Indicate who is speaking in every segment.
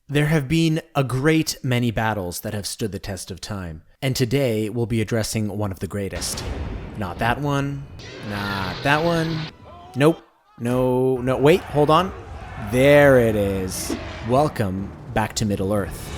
Speaker 1: There have been a great many battles that have stood the test of time, and today we'll be addressing one of the greatest. Not that one, not that one, nope, no, wait, hold on. There it is. Welcome back to Middle-earth.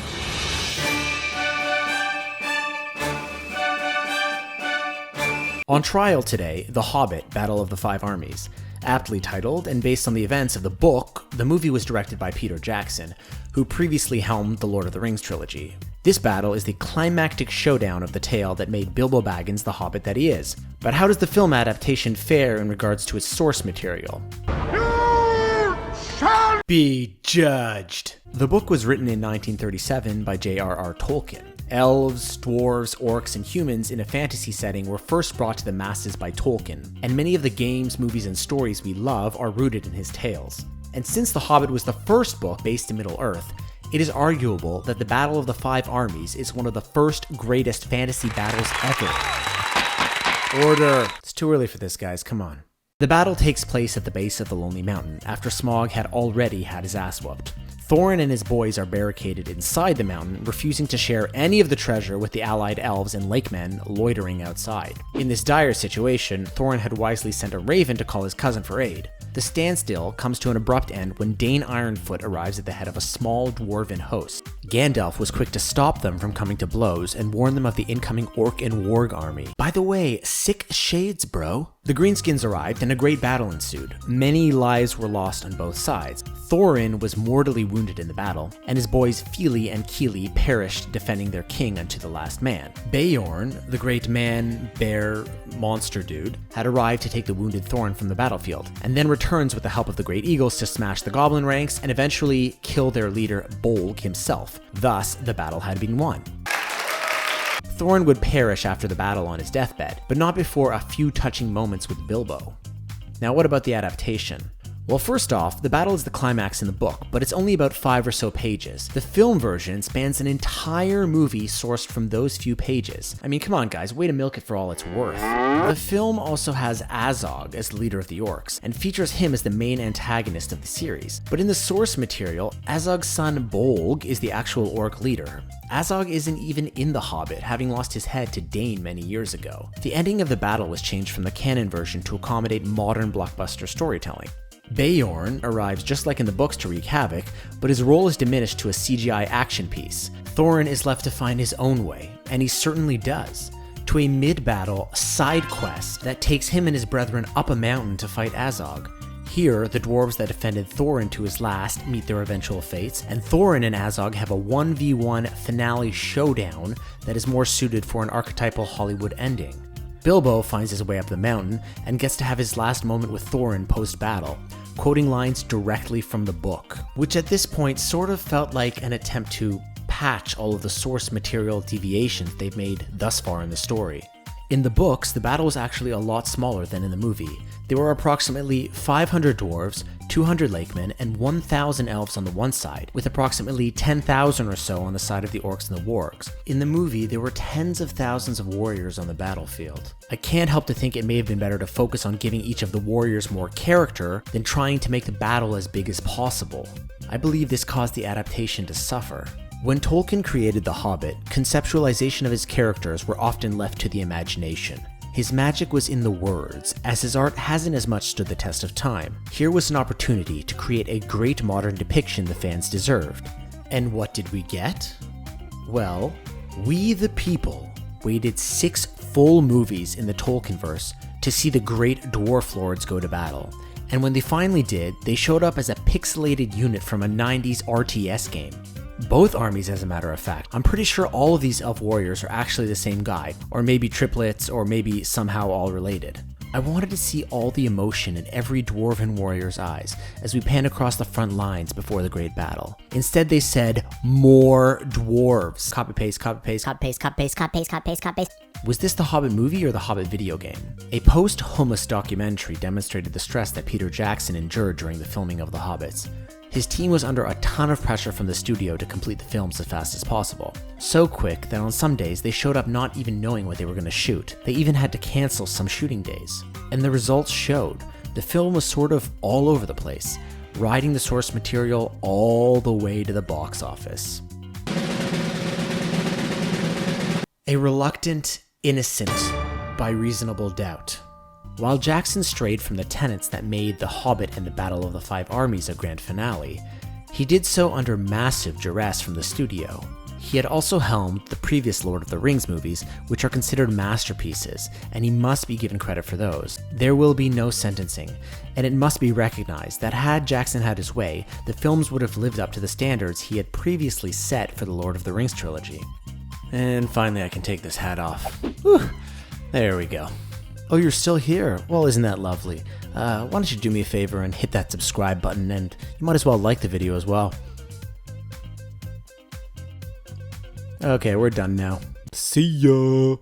Speaker 1: On trial today, The Hobbit, Battle of the Five Armies. Aptly titled and based on the events of the book, the movie was directed by Peter Jackson, who previously helmed the Lord of the Rings trilogy. This battle is the climactic showdown of the tale that made Bilbo Baggins the Hobbit that he is. But how does the film adaptation fare in regards to its source material? You shall be judged! The book was written in 1937 by JRR Tolkien. Elves, dwarves, orcs, and humans in a fantasy setting were first brought to the masses by Tolkien, and many of the games, movies, and stories we love are rooted in his tales. And since The Hobbit was the first book based in Middle-earth, it is arguable that the Battle of the Five Armies is one of the first greatest fantasy battles ever. Order! It's too early for this, guys, come on. The battle takes place at the base of the Lonely Mountain after Smaug had already had his ass whooped. Thorin and his boys are barricaded inside the mountain, refusing to share any of the treasure with the allied elves and lakemen loitering outside. In this dire situation, Thorin had wisely sent a raven to call his cousin for aid. The standstill comes to an abrupt end when Dain Ironfoot arrives at the head of a small dwarven host. Gandalf was quick to stop them from coming to blows and warn them of the incoming Orc and Warg army. By the way, sick shades, bro. The Greenskins arrived and a great battle ensued. Many lives were lost on both sides. Thorin was mortally wounded in the battle, and his boys Fili and Kili perished defending their king unto the last man. Beorn, the great man, bear, monster dude, had arrived to take the wounded Thorin from the battlefield, and then returns with the help of the Great Eagles to smash the goblin ranks and eventually kill their leader Bolg himself. Thus, the battle had been won. Thorin would perish after the battle on his deathbed, but not before a few touching moments with Bilbo. Now what about the adaptation? Well, first off, the battle is the climax in the book, but it's only about 5 or so pages. The film version spans an entire movie sourced from those few pages. I mean, come on guys, way to milk it for all it's worth. The film also has Azog as the leader of the Orcs, and features him as the main antagonist of the series. But in the source material, Azog's son Bolg is the actual Orc Leader. Azog isn't even in The Hobbit, having lost his head to Dain many years ago. The ending of the battle was changed from the canon version to accommodate modern blockbuster storytelling. Beorn arrives just like in the books to wreak havoc, but his role is diminished to a CGI action piece. Thorin is left to find his own way, and he certainly does, to a mid-battle side quest that takes him and his brethren up a mountain to fight Azog. Here, the dwarves that defended Thorin to his last meet their eventual fates, and Thorin and Azog have a 1v1 finale showdown that is more suited for an archetypal Hollywood ending. Bilbo finds his way up the mountain and gets to have his last moment with Thorin post-battle, quoting lines directly from the book, which at this point sort of felt like an attempt to patch all of the source material deviations they've made thus far in the story. In the books, the battle was actually a lot smaller than in the movie. There were approximately 500 dwarves, 200 lakemen, and 1,000 elves on the one side, with approximately 10,000 or so on the side of the orcs and the wargs. In the movie, there were tens of thousands of warriors on the battlefield. I can't help to think it may have been better to focus on giving each of the warriors more character than trying to make the battle as big as possible. I believe this caused the adaptation to suffer. When Tolkien created The Hobbit, conceptualization of his characters were often left to the imagination. His magic was in the words, as his art hasn't as much stood the test of time. Here was an opportunity to create a great modern depiction the fans deserved. And what did we get? Well, we the people waited 6 full movies in the Tolkienverse to see the great dwarf lords go to battle. And when they finally did, they showed up as a pixelated unit from a 90s RTS game. Both armies, as a matter of fact. I'm pretty sure all of these elf warriors are actually the same guy, or maybe triplets, or maybe somehow all related. I wanted to see all the emotion in every dwarven warrior's eyes as we pan across the front lines before the great battle. Instead, they said, more dwarves. Copy paste, copy paste, copy paste, copy paste, copy paste, copy paste, copy paste. Was this the Hobbit movie or the Hobbit video game? A post-Hummus documentary demonstrated the stress that Peter Jackson endured during the filming of The Hobbits. His team was under a ton of pressure from the studio to complete the films as fast as possible. So quick that on some days they showed up not even knowing what they were going to shoot. They even had to cancel some shooting days. And the results showed. The film was sort of all over the place. riding the source material all the way to the box office. A reluctant innocent by reasonable doubt. While Jackson strayed from the tenets that made The Hobbit and the Battle of the Five Armies a grand finale, he did so under massive duress from the studio. He had also helmed the previous Lord of the Rings movies, which are considered masterpieces, and he must be given credit for those. There will be no sentencing, and it must be recognized that had Jackson had his way, the films would have lived up to the standards he had previously set for the Lord of the Rings trilogy. And finally I can take this hat off. Whew, there we go. Oh, you're still here? Well, isn't that lovely? Why don't you do me a favor and hit that subscribe button, and you might as well like the video as well. Okay, we're done now. See ya!